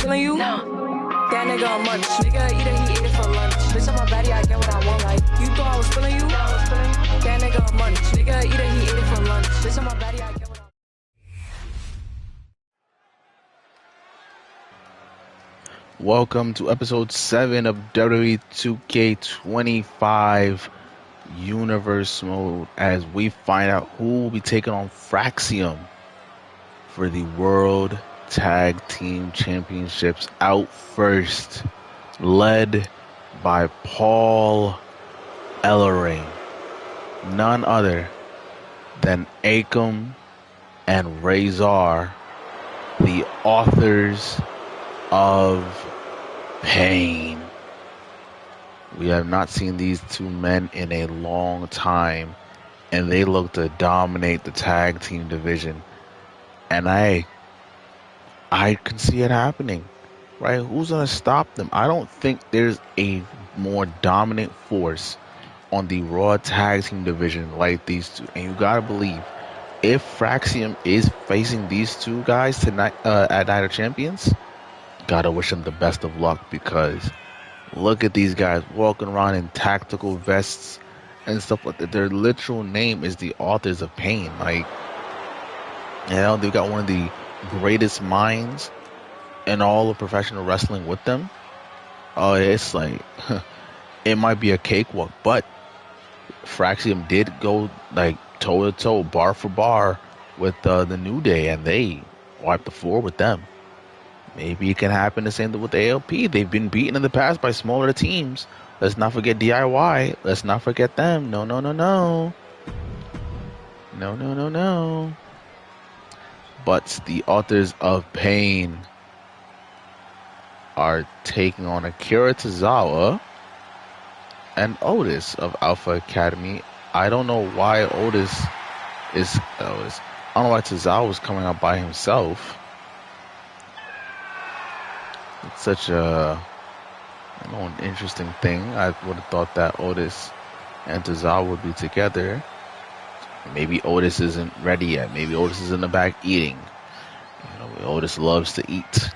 feeling you? No. That nigga a munch. Nigga either he ate it for lunch. Bitch, on my body, I get what I want. Like, you thought I was feeling you? No, I was feeling you. That nigga a munch. Nigga either he ate it for lunch. Bitch, on my body, I get what I want. Welcome to episode 7 of WWE 2K25 Universe Mode as we find out who will be taking on Fraxium for the World Tag Team Championships. Out first, led by Paul Ellering, none other than Akam and Razor, the authors of Pain. We have not seen these two men in a long time, and they look to dominate the tag team division. And I can see it happening, right? Who's gonna stop them? I don't think there's a more dominant force on the Raw tag team division like these two. And you gotta believe, if Fraxium is facing these two guys tonight at Night of Champions, gotta wish them the best of luck, because look at these guys walking around in tactical vests and stuff like that. Their literal name is the Authors of Pain. Like, you know, they've got one of the greatest minds in all of professional wrestling with them. Oh, it's like, it might be a cakewalk, but Fraxium did go like toe to toe, bar for bar with the New Day, and they wiped the floor with them. Maybe it can happen the same with the ALP. They've been beaten in the past by smaller teams. Let's not forget DIY. Let's not forget them. No. But the Authors of Pain are taking on Akira Tozawa and Otis of Alpha Academy. I don't know why Otis is. I don't know why Tozawa was coming out by himself. It's such an interesting thing. I would have thought that Otis and Tozawa would be together. Maybe Otis isn't ready yet. Maybe Otis is in the back eating. You know, Otis loves to eat.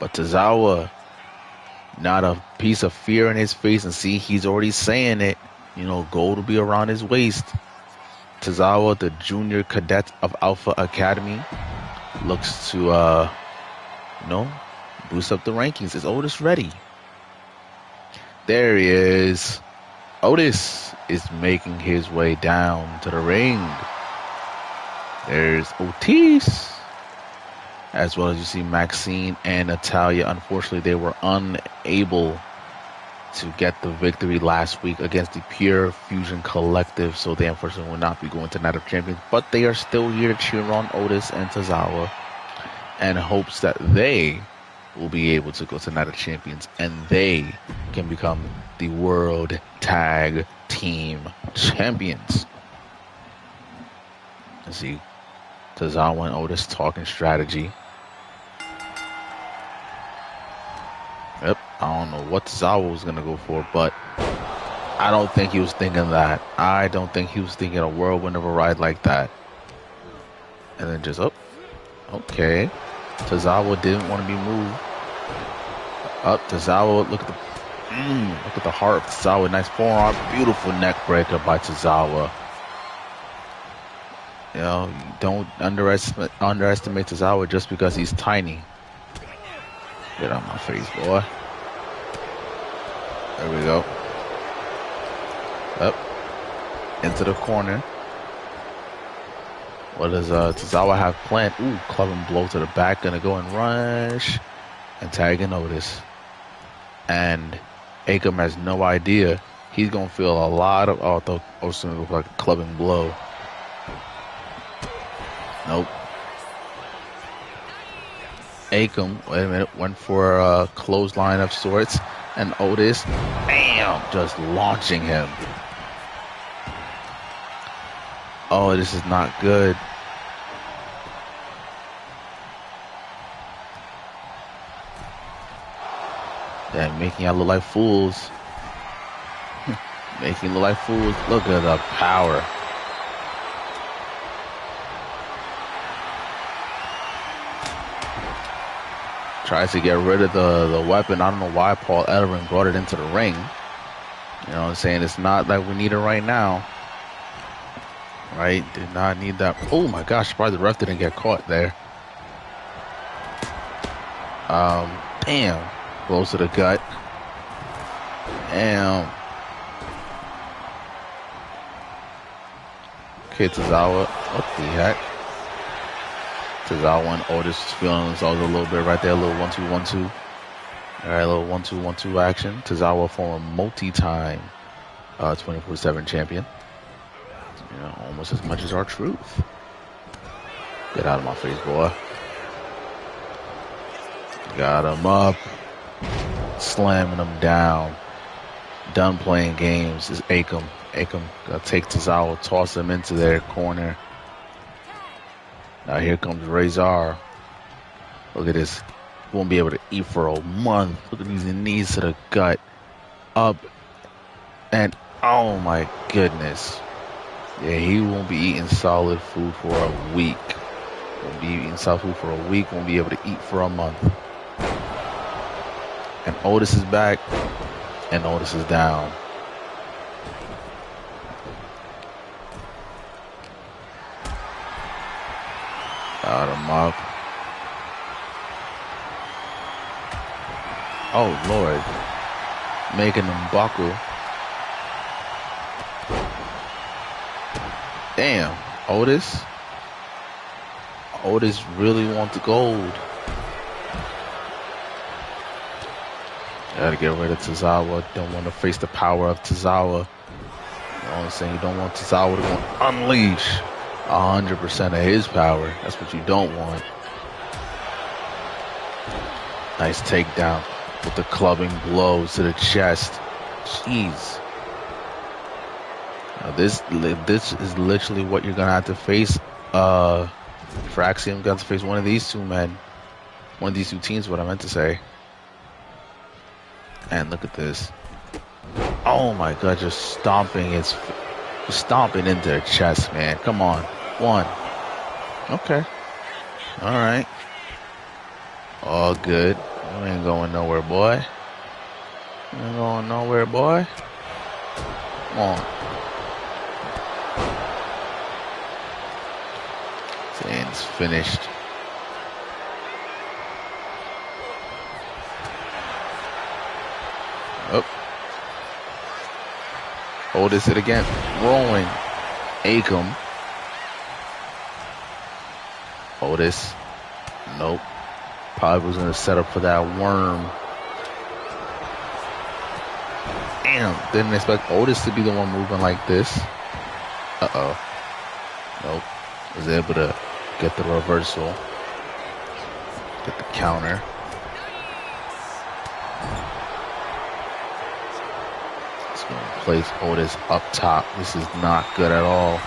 But Tozawa, not a piece of fear in his face, and see, he's already saying it. You know, gold will be around his waist. Tozawa, the junior cadet of Alpha Academy, looks to, boost up the rankings. Is Otis ready? There he is. Otis is making his way down to the ring. There's Otis. As well as you see Maxine and Natalia. Unfortunately, they were unable to get the victory last week against the Pure Fusion Collective, so they unfortunately will not be going to Night of Champions. But they are still here to cheer on Otis and Tozawa, and hopes that they will be able to go to Night of Champions and they can become the World Tag Team Champions. Let's see, Tozawa and Otis talking strategy. Yep, I don't know what Tozawa was gonna go for, but I don't think he was thinking that. I don't think he was thinking a whirlwind of a ride like that. And then just okay. Tozawa didn't want to be moved. Up, Tozawa, look at the heart of Tozawa. Nice forearm, beautiful neck breaker by Tozawa. You know, don't underestimate Tozawa just because he's tiny. Get out my face, boy. There we go. Up, into the corner. What does Tozawa have planned? Ooh, club and blow to the back. Gonna go and rush and tag and Otis. And Akam has no idea. He's gonna feel a lot of. Oh, I thought Otis was gonna go like a club and blow. Nope. Akam, wait a minute, went for a clothesline of sorts, and Otis, bam, just launching him. Oh, this is not good. They're making y'all look like fools. Making look like fools. Look at the power. Tries to get rid of the weapon. I don't know why Paul Ellering brought it into the ring. You know what I'm saying? It's not like we need it right now. Right? Did not need that. Oh my gosh, surprised the ref didn't get caught there. Damn. Close to the gut. Damn. Okay, Tozawa. What the heck? Tozawa and Otis feeling themselves a little bit right there. A little 1-2-1-2. Alright, a little 1-2-1-2 action. Tozawa, former multi-time 24/7 champion. You know, almost as much as our truth. Get out of my face, boy. Got him up. Slamming him down. Done playing games is Akam. Akam gonna take Tozawa, toss him into their corner. Now here comes Razor. Look at this. Won't be able to eat for a month. Look at these knees to the gut. Up. And oh my goodness. Yeah, he won't be eating solid food for a week. Won't be eating solid food for a week. Won't be able to eat for a month. And Otis is back. And Otis is down. Got him up. Oh, Lord. Making them buckle. Damn. Otis? Otis really wants the gold. Gotta get rid of Tozawa. Don't want to face the power of Tozawa. You know what I'm saying? You don't want Tozawa to go unleash 100% of his power. That's what you don't want. Nice takedown with the clubbing blows to the chest. Jeez. Now this is literally what you're gonna have to face. Fraxium got to face one of these two men. One of these two teams, what I meant to say. And look at this. Oh my god, just stomping into their chest, man. Come on. One. Okay. Alright. All good. You ain't going nowhere, boy. You ain't going nowhere, boy. Come on. It's finished. Oh. Otis it again. Rolling. Akam. Otis. Nope. Probably was going to set up for that worm. Damn. Didn't expect Otis to be the one moving like this. Uh-oh. Nope. Was able to get the reversal. Get the counter. It's going to place Otis up top. This is not good at all.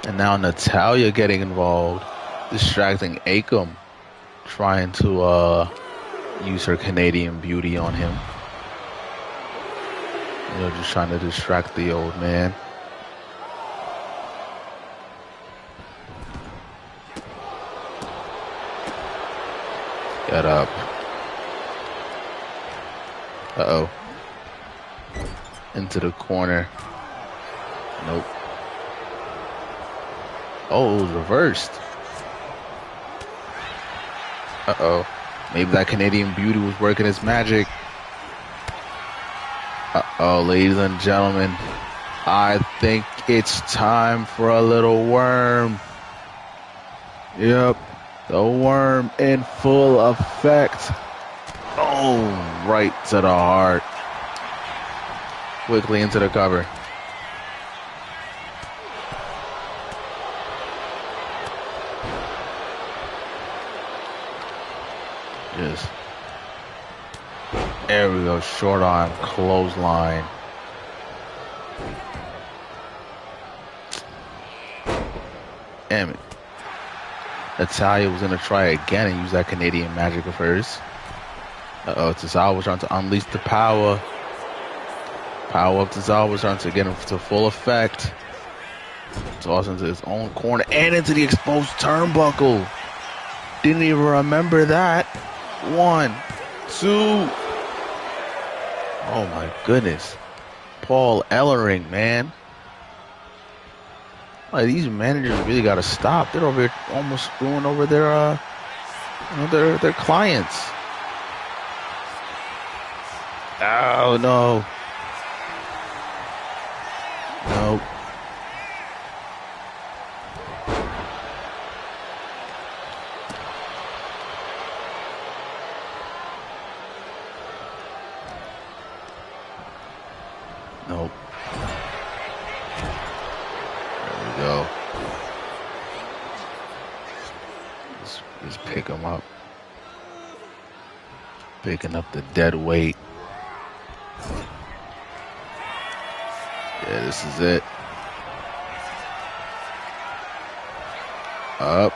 And now Natalya getting involved, distracting Akam, trying to use her Canadian beauty on him. You know, just trying to distract the old man. Get up. Uh-oh. Into the corner. Nope. Oh, it was reversed. Uh-oh. Maybe that Canadian beauty was working its magic. Uh-oh, ladies and gentlemen. I think it's time for a little worm. Yep. The worm in full effect. Oh, right to the heart. Quickly into the cover. Yes. There we go. Short arm, clothesline. Damn it. Natalya was going to try again and use that Canadian magic of hers. Uh-oh, Tozawa was trying to unleash the power. Power of Tozawa was trying to get him to full effect. Toss into his own corner and into the exposed turnbuckle. Didn't even remember that. 1, 2. Oh my goodness. Paul Ellering, man. Like, these managers really gotta stop. They're over here almost screwing over their their clients. Oh no. Nope. Nope. There we go. Just pick him up. Picking up the dead weight. Yeah, this is it. Up.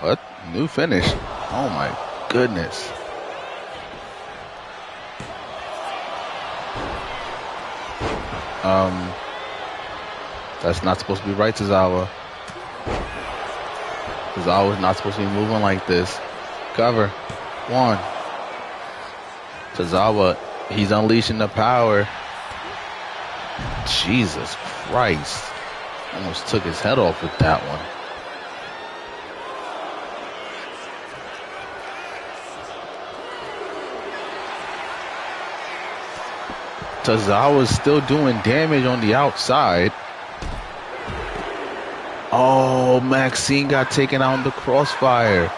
What? New finish. Oh my goodness. That's not supposed to be right, Tozawa. Tozawa's not supposed to be moving like this. Cover. 1. Tozawa, he's unleashing the power. Jesus Christ. Almost took his head off with that one. Tozawa's still doing damage on the outside. Oh, Maxine got taken out in the crossfire.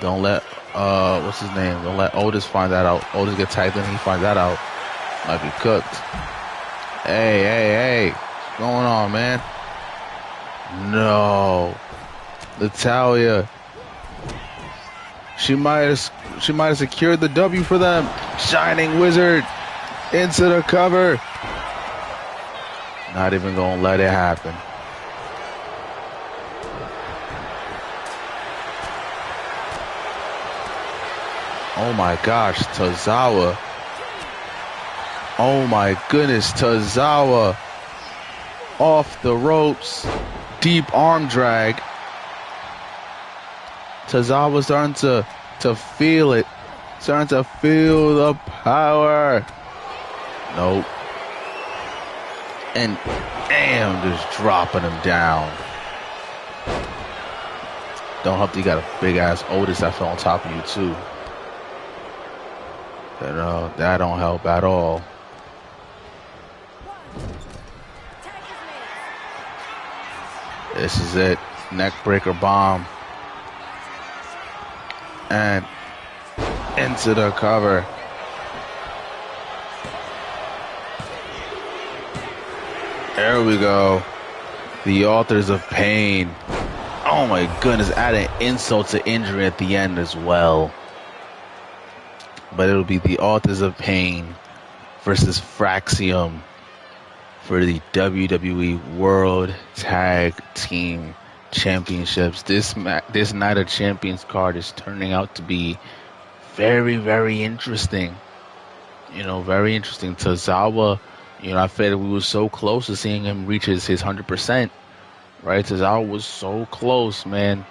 Don't let, what's his name? Don't let Otis find that out. Otis get tagged in, he finds that out. Might be cooked. Hey. What's going on, man? No. Natalya. She might have secured the W for them. Shining Wizard into the cover. Not even gonna let it happen. Oh my gosh, Tozawa. Oh my goodness, Tozawa. Off the ropes. Deep arm drag. Tozawa starting to feel it. Starting to feel the power. Nope. And damn, just dropping him down. Don't help that you got a big ass Otis that fell on top of you too. But that don't help at all. This is it. Neckbreaker bomb. And into the cover. There we go. The Authors of Pain. Oh my goodness, adding insult to injury at the end as well. But it'll be the Authors of Pain versus Fraxium for the WWE World Tag Team Championships. This Night of Champions card is turning out to be very, very interesting. Very interesting. Tozawa, I felt we were so close to seeing him reach his 100%. Right? Tozawa was so close, man.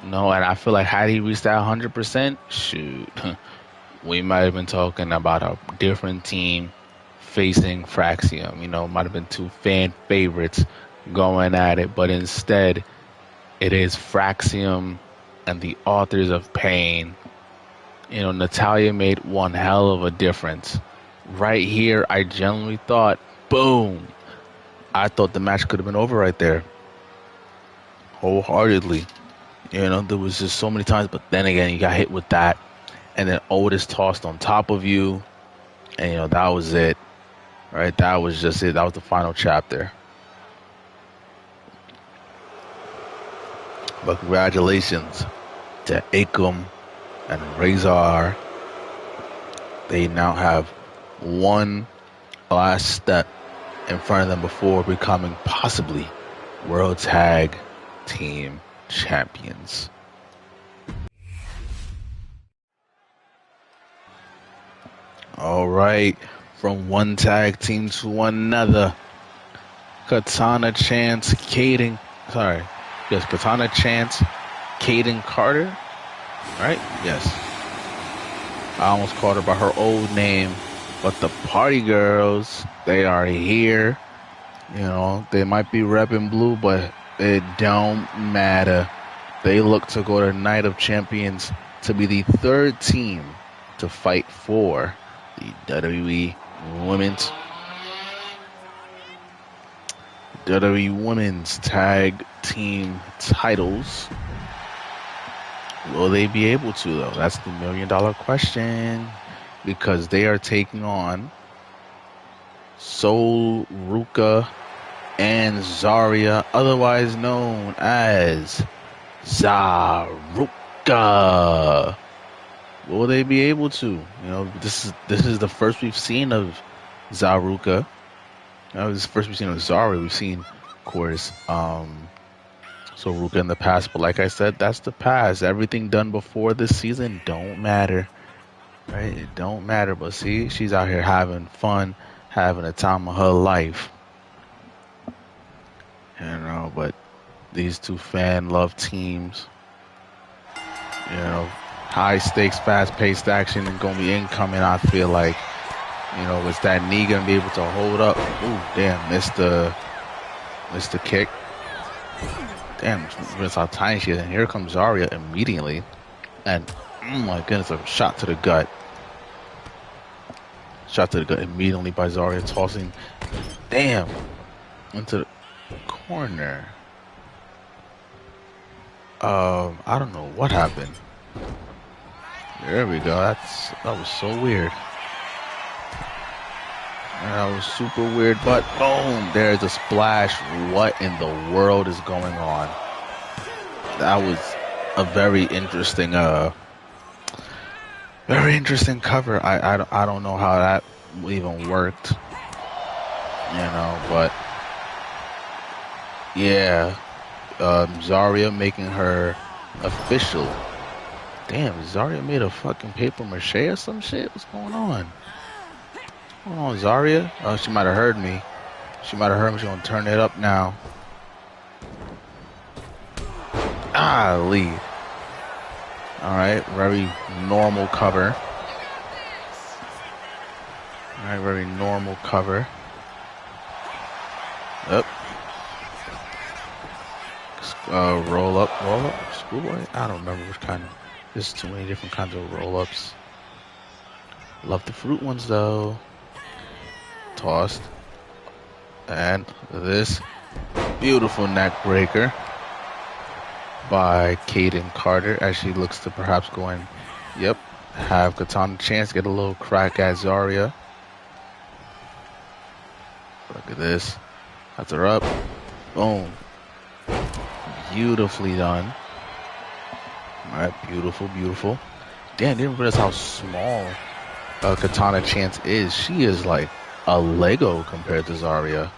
And I feel like had he reached that 100%, shoot, we might have been talking about a different team facing Fraxium. Might have been two fan favorites going at it, but instead it is Fraxium and the Authors of Pain. Natalya made one hell of a difference. Right here, I genuinely thought, boom, I thought the match could have been over right there. Wholeheartedly. There was just so many times, but then again, you got hit with that. And then Otis tossed on top of you. And, that was it. Right? That was just it. That was the final chapter. But congratulations to Akam and Razor. They now have one last step in front of them before becoming possibly World Tag Team Champions. All right, from one tag team to another. Katana Chance, Katana Chance, Kaden Carter, right? Yes. I almost called her by her old name, but the Party Girls, they are here. You know, they might be repping blue, but it don't matter. They look to go to Night of Champions to be the third team to fight for the WWE Women's Tag Team titles. Will they be able to, though? That's the $1 million question, because they are taking on Sol Ruka and Zarya, otherwise known as Zaruka. Will they be able to? You know, this is the first we've seen of Zaruka. This is the first we've seen of Zarya. We've seen, of course, Sol Ruka in the past, but like I said, that's the past. Everything done before this season don't matter, right? It don't matter. But see, she's out here having fun, having a time of her life. You know, but these two fan-loved teams, you know, high stakes, fast-paced action and gonna be incoming. I feel like, you know, is that knee gonna be able to hold up? Ooh, damn, missed the kick. Damn, that's how tiny she is. And here comes Zarya immediately, and oh my goodness, a shot to the gut. Shot to the gut immediately by Zarya, tossing, damn, into the corner. I don't know what happened. There we go. That was so weird. That was super weird, but boom, there's a splash. What in the world is going on? That was a very interesting cover. I don't know how that even worked. You know, but yeah. Zarya making her official. Damn, Zarya made a fucking paper mache or some shit? What's going on? What's going on, Zarya? Oh, she might have heard me. She's gonna turn it up now. Lead. Alright, very normal cover. Alright, very normal cover. Up. Roll up, schoolboy? I don't remember which kind. There's too many different kinds of roll-ups. Love the fruit ones though. Tossed. And this beautiful neck breaker by Kaden Carter as she looks to perhaps go in. Yep. Have Katana chance get a little crack at Zarya. Look at this. That's her up. Boom. Beautifully done. Alright, beautiful, beautiful. Damn, didn't realize how small Katana Chance is. She is like a Lego compared to Zarya.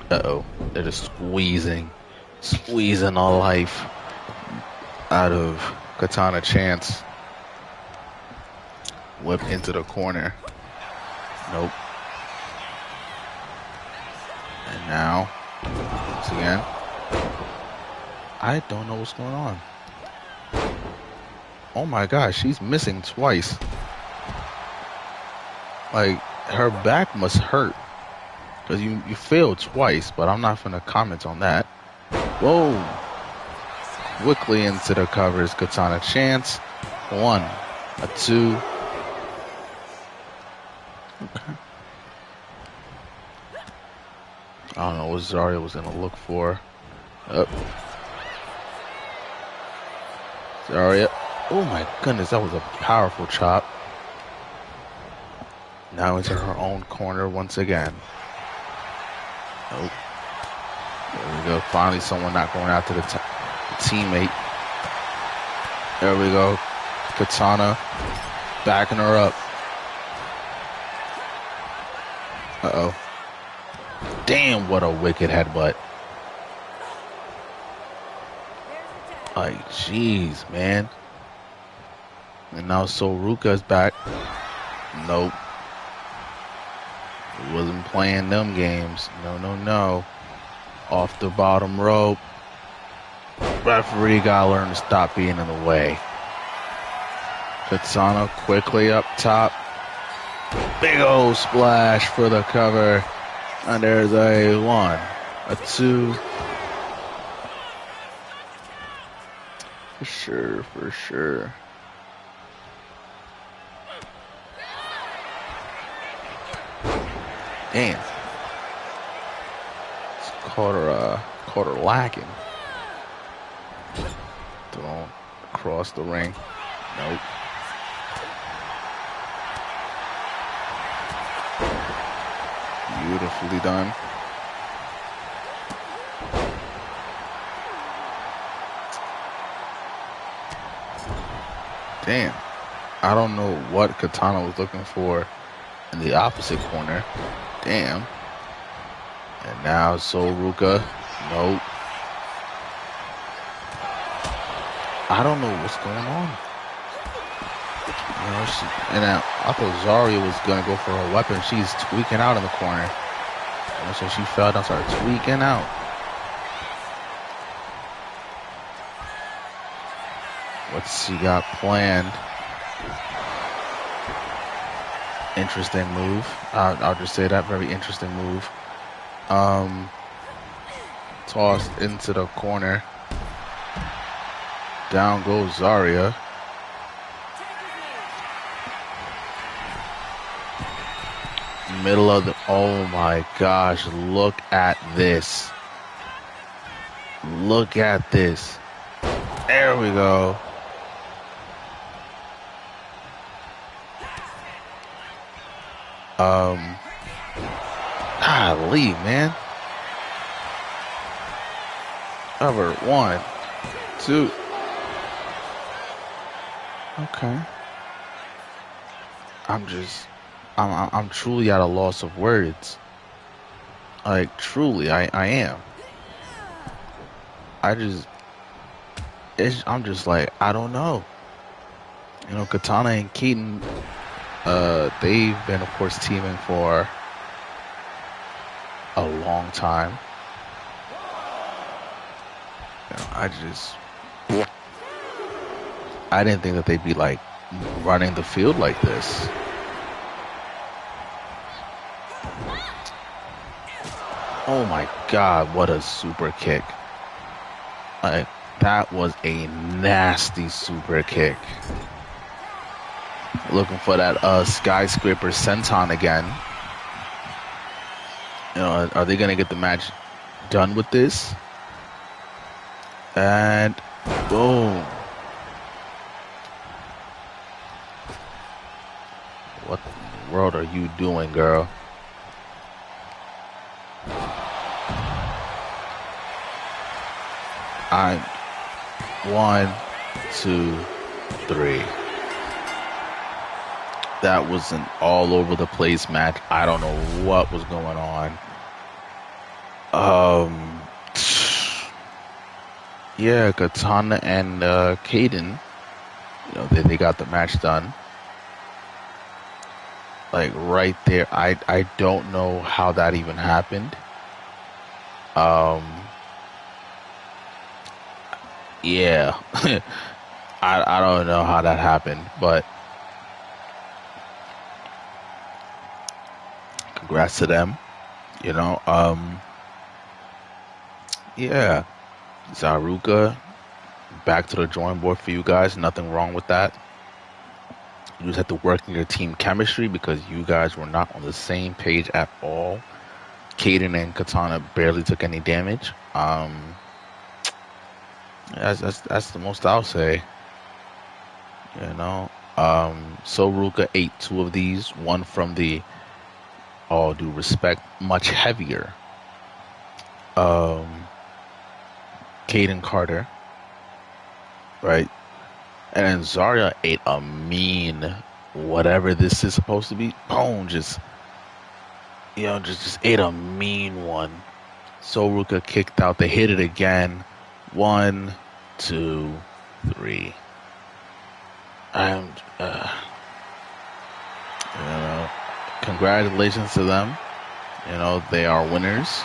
Uh-oh. They're just squeezing all life out of Katana Chance. Whip into the corner. Nope. And now, once again, I don't know what's going on. Oh my gosh, she's missing twice. Like, her back must hurt. Because you failed twice, but I'm not going to comment on that. Whoa. Quickly into the covers, Katana Chance. 1, a 2. Okay. I don't know what Zarya was going to look for. Up. Zarya. Oh my goodness, that was a powerful chop. Now into her own corner once again. Nope. There we go. Finally, someone not going after the teammate. There we go. Katana backing her up. Uh-oh. Damn, what a wicked headbutt. Like, jeez, man. And now Sol Ruka is back. Nope. He wasn't playing them games. No, no, no. Off the bottom rope. Referee gotta learn to stop being in the way. Katana quickly up top. Big old splash for the cover. And there's a 1, a 2. For sure, for sure. Damn. Caught her lacking. Thrown across the ring. Nope. Beautifully done. Damn. I don't know what Katana was looking for in the opposite corner. Damn. And now Soruka. Nope. I don't know what's going on. You know, I thought Zarya was going to go for her weapon. She's tweaking out in the corner. You know, so she fell down, started tweaking out. What's she got planned? Interesting move. I'll just say that. Very interesting move. Tossed into the corner. Down goes Zarya. Middle of the... Oh my gosh. Look at this. Look at this. There we go. Golly, man. Cover 1, 2. Okay. I'm truly at a loss of words. Like, truly, I am. I'm just like, I don't know. You know, Katana and Keaton, they've been, of course, teaming for a long time. You know, I didn't think that they'd be like running the field like this. Oh my God, what a super kick. Like, that was a nasty super kick. Looking for that skyscraper senton again. You know, are they going to get the match done with this? And boom. What in the world are you doing, girl? I'm 1, 2, 3. That was an all over the place match. I don't know what was going on. Yeah, Katana and Kaden, you know, they got the match done. Like right there, I don't know how that even happened. Yeah, I don't know how that happened, but congrats to them. You know, yeah, Zaruka, back to the drawing board for you guys. Nothing wrong with that. You just have to work in your team chemistry because you guys were not on the same page at all. Kaden and Katana barely took any damage. That's the most I'll say. You know, Soruka ate 2 of these. One from the, all due respect, much heavier Kaden Carter, right? And then Zarya ate a mean, whatever this is supposed to be. Boom, just ate a mean one. Soruka kicked out. They hit it again. 1, 2, 3. You know, congratulations to them. they are winners,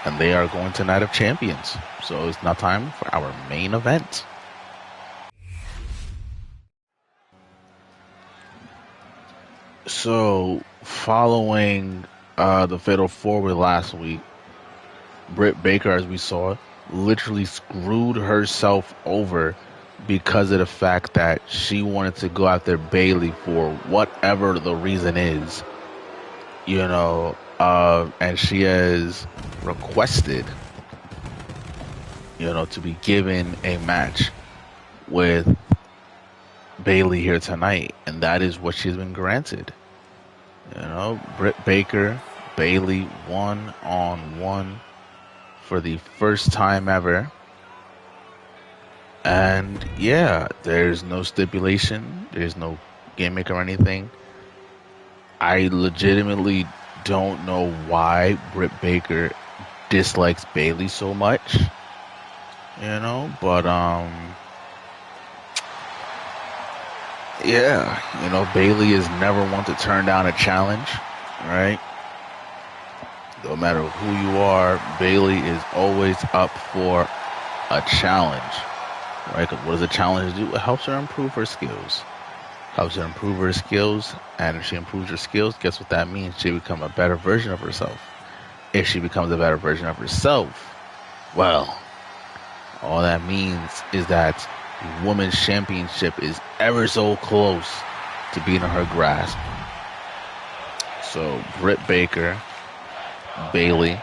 and they are going to Night of Champions. So it's now time for our main event. So, following the Fatal 4-Way last week, Britt Baker, as we saw, literally screwed herself over because of the fact that she wanted to go after Bayley for whatever the reason is, and she has requested, to be given a match with Bayley here tonight, and that is what she's been granted. Britt Baker, Bayley, 1-on-1 for the first time ever. And yeah, there's no stipulation, there's no gimmick or anything. I legitimately don't know why Britt Baker dislikes Bayley so much, but Bayley is never one to turn down a challenge, right? No matter who you are, Bayley is always up for a challenge, right? Because what does a challenge do? It helps her improve her skills. And if she improves her skills, guess what that means? She becomes a better version of herself. If she becomes a better version of herself, well, all that means is that the Women's Championship is ever so close to being in her grasp. So, Britt Baker, Bayley,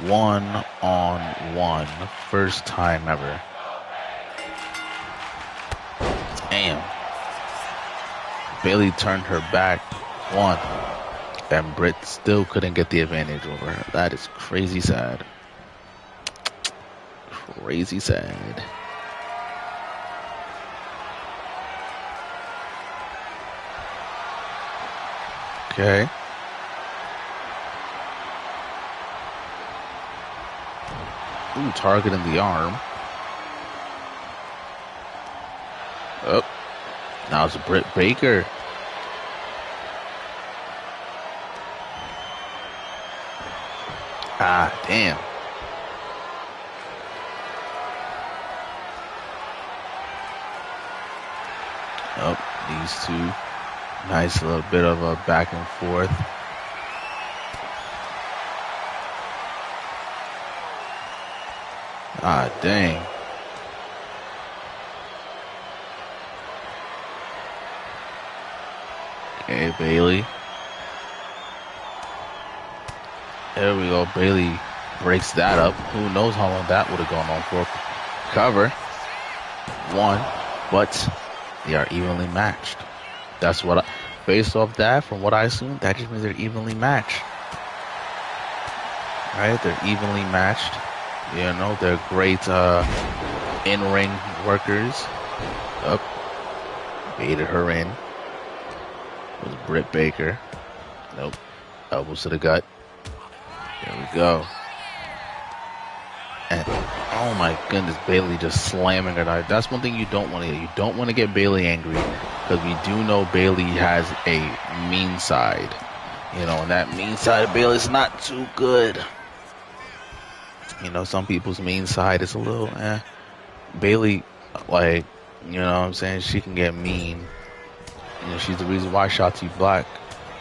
1-on-1, first time ever. Damn. Bayley turned her back, won, and Britt still couldn't get the advantage over her. That is crazy sad. Crazy sad. Okay. Ooh, targeting the arm. Oh, now it's Britt Baker. Ah, damn. Oh, these two. Nice little bit of a back and forth. Ah, dang. Okay, Bayley. There we go. Bayley breaks that up. Who knows how long that would have gone on for. Cover. One. But they are evenly matched. That's what based off that, from what I assume, that just means they're evenly matched. Right? They're evenly matched. They're great in-ring workers. Up. Baited her in. It was Britt Baker. Nope. Elbows to the gut. There we go. And oh my goodness, Bayley just slamming her. That's one thing you don't want to get. You don't want to get Bayley angry, because we do know Bayley has a mean side. And that mean side of Bayley is not too good. Some people's mean side is a little Bayley, what I'm saying? She can get mean. She's the reason why Shotzi Black.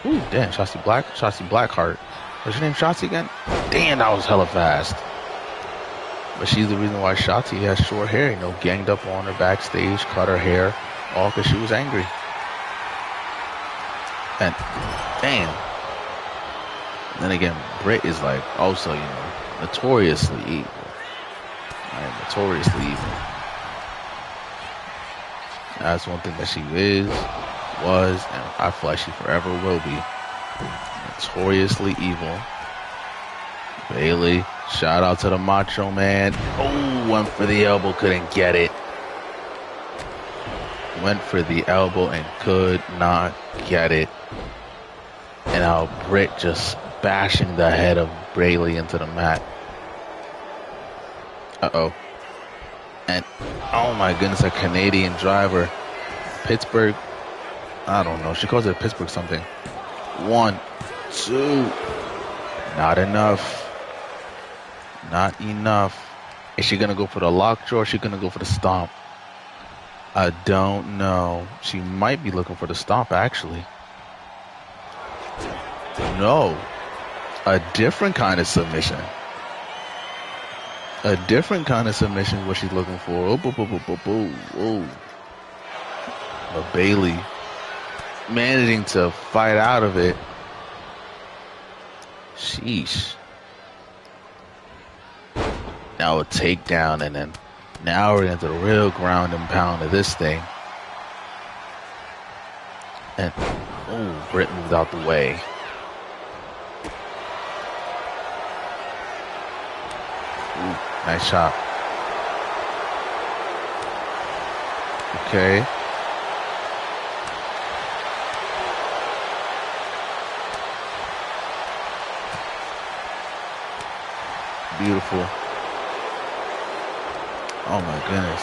Ooh, damn, Shotzi Blackheart. What's her name, Shotzi again? Damn, that was hella fast. But she's the reason why Shotzi has short hair, ganged up on her backstage, cut her hair, all because she was angry. And, damn. And then again, Britt is also, notoriously evil. Right? Notoriously evil. That's one thing that she was, and I feel like she forever will be. Notoriously evil. Bayley, shout out to the Macho Man. Oh, went for the elbow, couldn't get it. Went for the elbow and could not get it. And now Britt just bashing the head of Bayley into the mat. Uh-oh. And, oh my goodness, a Canadian driver. Pittsburgh. I don't know. She calls it Pittsburgh something. 1, 2. Not enough. Not enough. Is she going to go for the lockjaw or is she going to go for the stomp? I don't know. She might be looking for the stomp, actually. No. A different kind of submission. A different kind of submission is what she's looking for. Oh, oh. But Bailey managing to fight out of it. Sheesh. Now a takedown, and then now we're into the real ground and pound of this thing. And, oh, Britt moved out the way. Ooh, nice shot. Okay. Beautiful. Oh my goodness.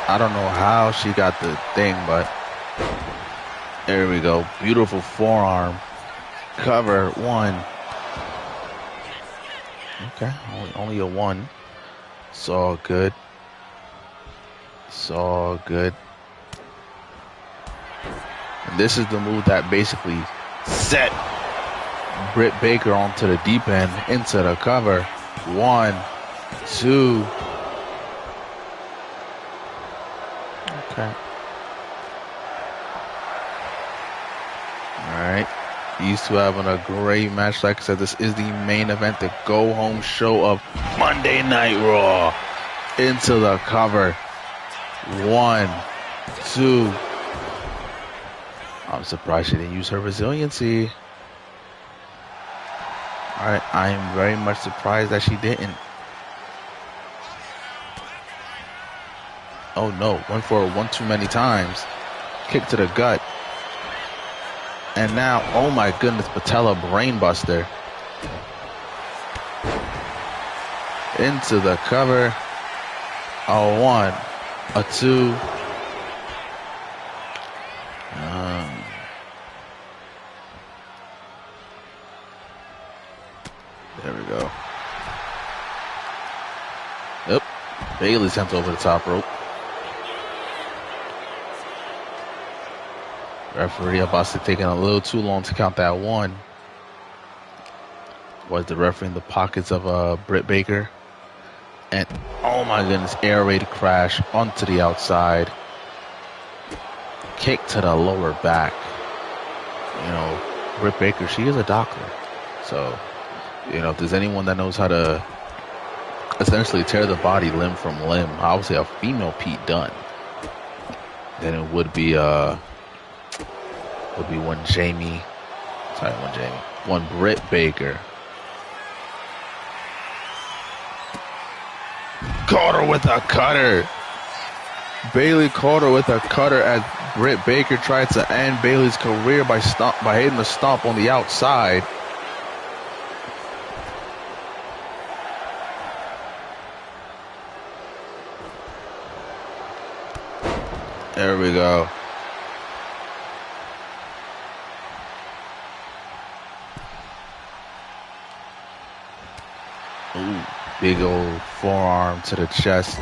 I don't know how she got the thing, but there we go. Beautiful forearm. Cover. One. Okay. Only a one. It's all good. It's all good. And this is the move that basically set Britt Baker onto the deep end, into the cover. 1, 2. Okay. Alright. These two having a great match. Like I said, this is the main event, the go-home show of Monday Night Raw. Into the cover. 1, 2. I'm surprised she didn't use her resiliency. Alright, I am very much surprised that she didn't. Oh no, went for it one too many times. Kick to the gut. And now, oh my goodness, patella brainbuster. Into the cover. A 1, a 2. There we go. Yep. Bailey sent over the top rope. Referee Abasi taking a little too long to count that 1. Was the referee in the pockets of Britt Baker? And oh my goodness, air raid crash onto the outside. Kick to the lower back. You know, Britt Baker, she is a doctor. So, you know, if there's anyone that knows how to essentially tear the body limb from limb, I would say a female Pete Dunne, then it would be one Britt Baker. Caught her with a cutter. Bailey caught her with a cutter as Britt Baker tried to end Bailey's career by hitting the stomp on the outside. There we go. Ooh, big old forearm to the chest.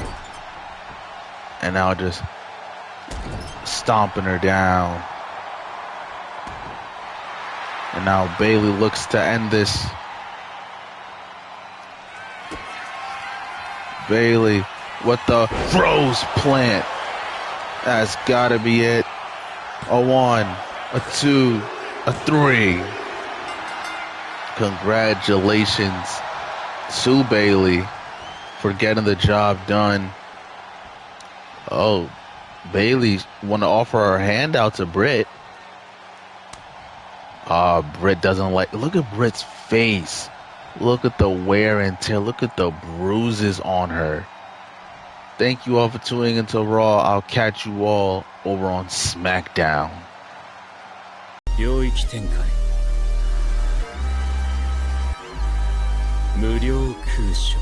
And now just stomping her down. And now Bailey looks to end this. Bailey with the froze plant. That's gotta be it. A 1, a 2, a 3. Congratulations to Bailey for getting the job done. Oh, Bailey want to offer her hand out to Britt. Britt doesn't like. Look at Britt's face. Look at the wear and tear. Look at the bruises on her. Thank you all for tuning into Raw. I'll catch you all over on SmackDown. 領域展開無料空所